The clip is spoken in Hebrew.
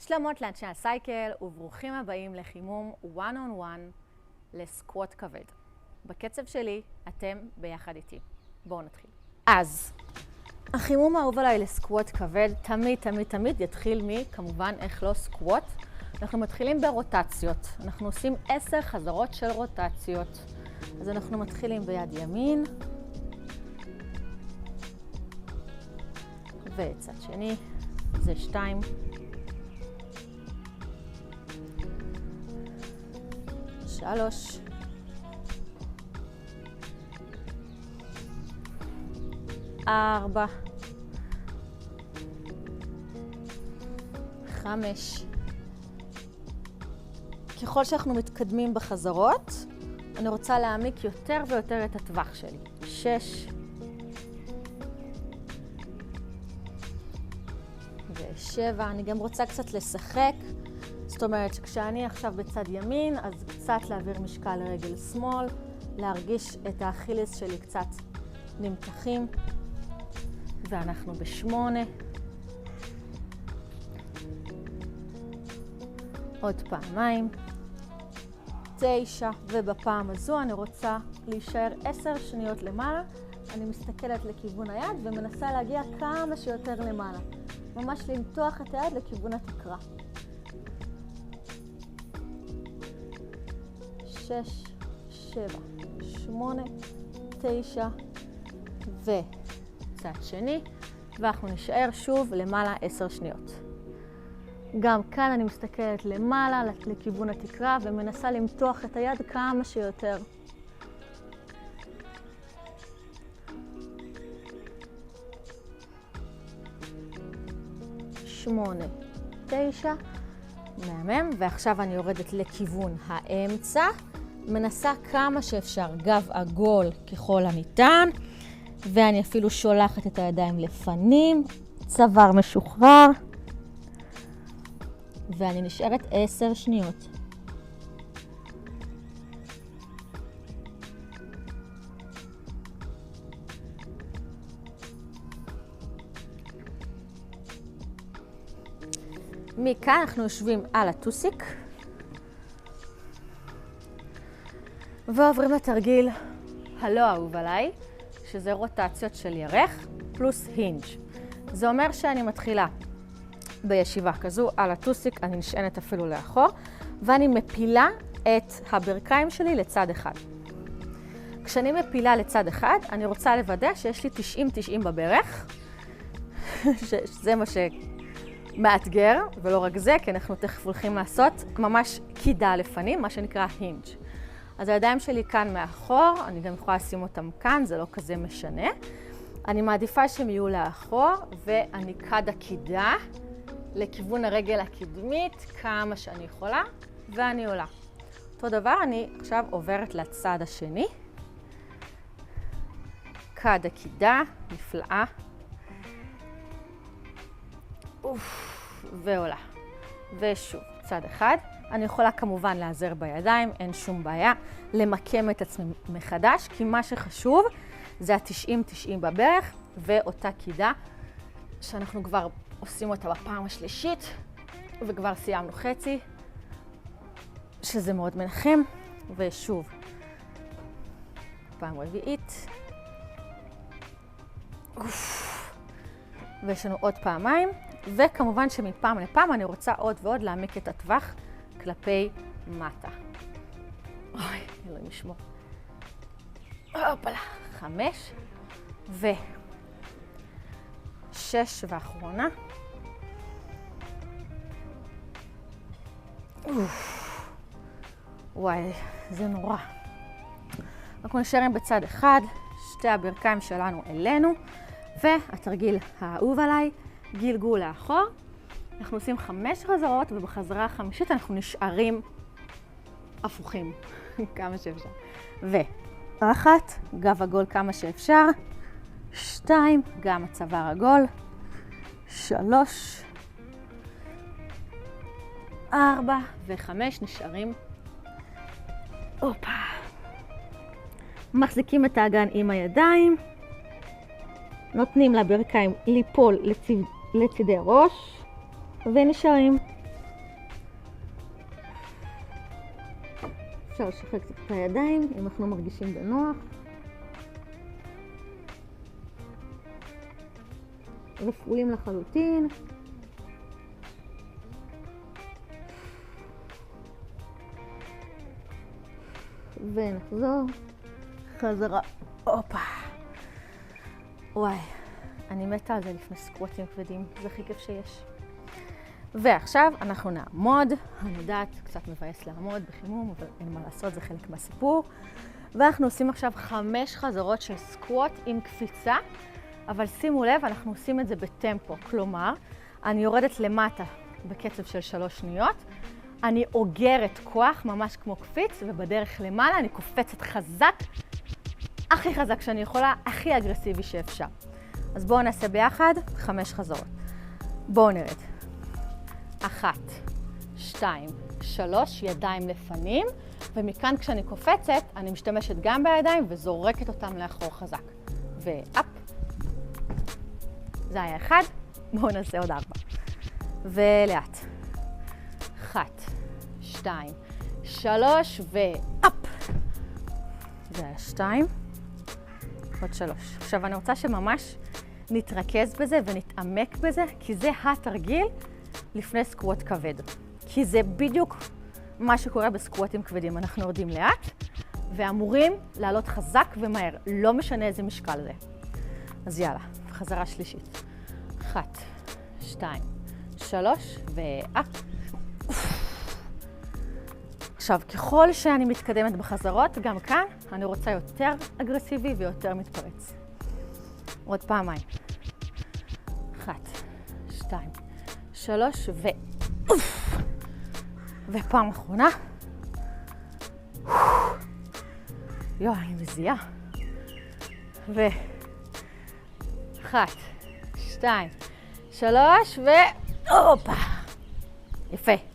שלמות לאנשי הסייקל וברוכים הבאים לחימום one on one לסקווט כבד. בקצב שלי אתם ביחד איתי. בואו נתחיל. אז החימום האהוב עליי לסקווט כבד תמיד יתחיל כמובן איך לא סקווט. אנחנו מתחילים ברוטציות. אנחנו עושים 10 חזרות של רוטציות. אז אנחנו מתחילים ביד ימין וצד שני זה 2 3 4 5. ככל שאנחנו מתקדמים בחזרות, אני רוצה להעמיק יותר ויותר את הטווח שלי. 6 ו7. אני גם רוצה קצת לשחק. זאת אומרת שכשאני עכשיו בצד ימין, אז קצת להעביר משקל לרגל שמאל, להרגיש את האכילס שלי קצת נמתחים. ואנחנו ב8. עוד פעמיים. 9, ובפעם הזו אני רוצה להישאר 10 שניות למעלה. אני מסתכלת לכיוון היד ומנסה להגיע כמה שיותר למעלה. ממש למתוח את היד לכיוון התקרה. 6, 7, 8, 9 וצד שני, ואנחנו נשאר שוב למעלה 10 שניות. גם כאן אני מסתכלת למעלה לכיוון התקרה ומנסה למתוח את היד כמה שיותר. 8, 9, מהמם, ועכשיו אני יורדת לכיוון האמצע, מנסה כמה שאפשר גב עגול ככל הניתן, ואני אפילו שולחת את הידיים לפנים, צוואר משוחרר, ואני נשארת 10 שניות. מכאן אנחנו יושבים על הטוסיק ועוברים לתרגיל הלא אהוב עליי, שזה רוטציות של ירך פלוס הינג'. זה אומר שאני מתחילה בישיבה כזו על הטוסיק, אני נשענת אפילו לאחור, ואני מפילה את הברכיים שלי לצד אחד. כשאני מפילה לצד אחד, אני רוצה לוודא שיש לי 90-90 בברך, שזה מה מאתגר, ולא רק זה, כי אנחנו תכף הולכים לעשות ממש קידה לפנים, מה שנקרא הינג'. אז הידיים שלי כאן מאחור, אני גם יכולה לשים אותם כאן, זה לא כזה משנה. אני מעדיפה שהם יהיו לאחור, ואני קדה קידה לכיוון הרגל הקדמית, כמה שאני יכולה, ואני עולה. אותו דבר, אני עכשיו עוברת לצד השני. קדה קידה, נפלאה. ועולה. ושוב, צד אחד. אני יכולה כמובן לעזר בידיים, אין שום בעיה, למקם את עצמי מחדש, כי מה שחשוב זה ה-90-90 בברך, ואותה קידה שאנחנו כבר עושים אותה בפעם השלישית, וכבר סיימנו חצי, שזה מאוד מנחם. ושוב, פעם רביעית. ויש לנו עוד פעמיים. וכמובן שמפעם לפעם אני רוצה עוד ועוד להעמיק את הטווח כלפי מטה. אוי, אלוהים ישמור. הופלה. 5 ו6 ואחרונה. וואי, זה נורא. אנחנו נשארים בצד אחד, שתי הברכיים שלנו אלינו, והתרגיל האהוב עליי, גלגול לאחור. אנחנו עושים 5 חזרות, ובחזרה החמישית אנחנו נשארים הפוכים כמה שאפשר. ו1, גב עגול כמה שאפשר. 2, גם הצוואר עגול. 3, 4 ו5 נשארים. הופה. מחזיקים את האגן עם הידיים. נותנים לברכיים ליפול לצידי ראש, ונשארים. אפשר לשחרר קצת את הידיים, אם אנחנו מרגישים בנוח. רפואיים לחלוטין. ונחזור חזרה. הופה. וואי, אני מתה על זה לפני סקווטים כבדים, זה הכי כיף שיש. ועכשיו אנחנו נעמוד, אני יודעת, קצת מבאס לעמוד בחימום, אבל אין מה לעשות, זה חלק מהסיפור. ואנחנו עושים עכשיו 5 חזרות של סקווט עם קפיצה, אבל שימו לב, אנחנו עושים את זה בטמפו, כלומר, אני יורדת למטה בקצב של 3 שניות, אני אוגרת כוח, ממש כמו קפיץ, ובדרך למעלה אני קופצת חזק, הכי חזק שאני יכולה, הכי אגרסיבי שאפשר. אז בואו נעשה ביחד 5 חזרות. בואו נרד. 1, 2, 3, ידיים לפנים, ומכאן כשאני קופצת, אני משתמשת גם בידיים וזורקת אותם לאחור חזק. ואפ. זה היה 1, בואו נעשה עוד 4. ולאט. 1, 2, 3, ואפ. זה היה 2. עוד 3. עכשיו אני רוצה שממש נתרכז בזה ונתעמק בזה, כי זה התרגיל לפני סקווט כבד. כי זה בדיוק מה שקורה בסקווטים כבדים. אנחנו יורדים לאט ואמורים לעלות חזק ומהר. לא משנה איזה משקל זה. אז יאללה, חזרה שלישית. 1, 2, 3, ואפ. עכשיו, ככל שאני מתקדמת בחזרות, גם כאן אני רוצה יותר אגרסיבי ויותר מתפרץ. עוד פעמיים. 1, 2, 3, ופעם אחרונה. יואו, אני מזיעה. 1, 2, 3, והופה. יפה.